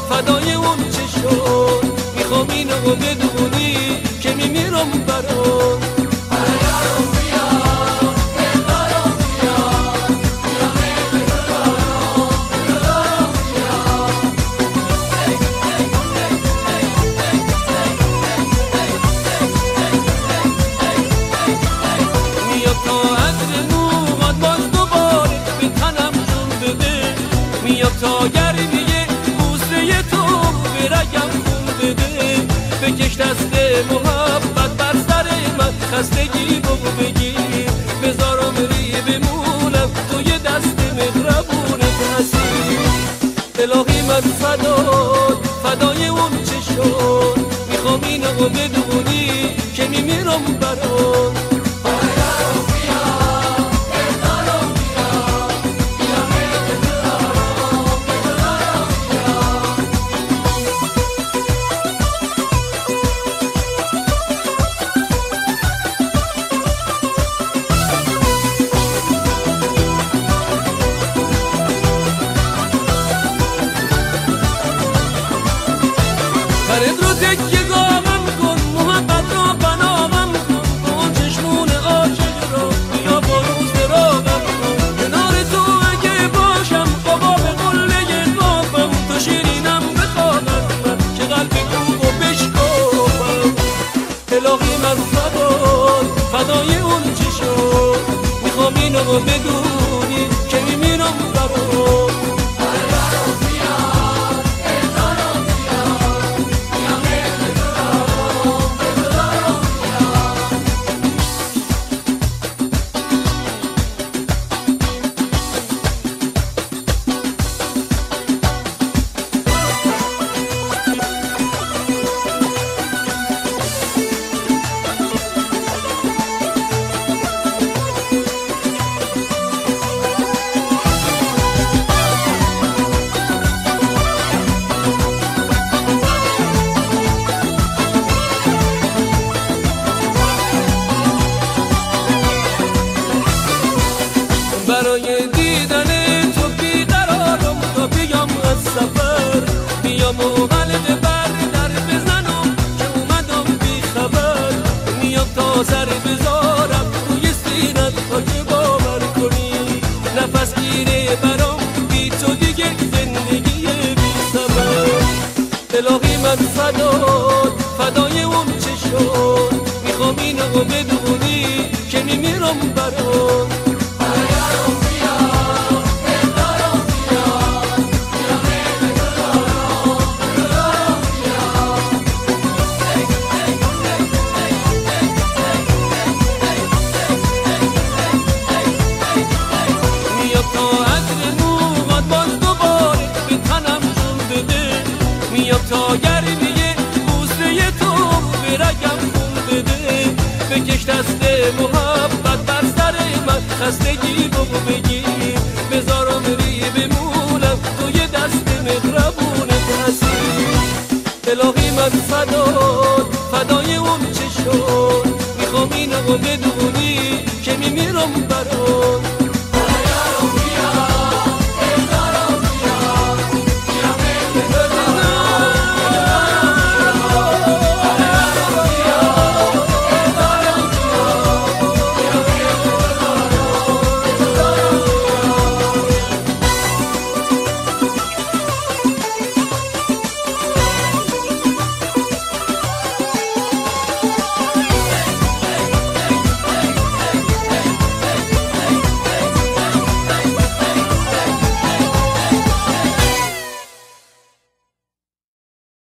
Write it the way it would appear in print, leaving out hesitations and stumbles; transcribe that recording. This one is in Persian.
فدای اون چه شد میخوام اینو بدونی که میمیرم برات میاد تا عطر موهات باز دوباره به تنم جون بده میاد تا گرمی بکش دست محبت بر سر من خستگی بگو بگیر بذارم ری بمونم توی دست مهربونت هستی الهی من فدای اون چه شد میخوام اینو بدونی که میمیرم برات فدای اون چی شد میخوام اینو بدونی که میمیرم برات برای دیدن تو بیقرارم تا بیام از سفر بیام و حلقه بر در بزنم که اومدم بی خبر میام تا سر بذارم روی سینت تا که باور کنی نفس گیره برام بی تو دیگه زندگی بی سبب الهی من فدای اون چه شد میخوام اینو بدونی که میمیرم برات تا گرمی بوسه تو برگم خون بده بکش دست محبت بر سر من خستگی بگو بگیر بذارم ری بمونم توی دست مهربونت هستی الهی من فدای اون چه شد میخوام اینو بدونی که میمیرم برات.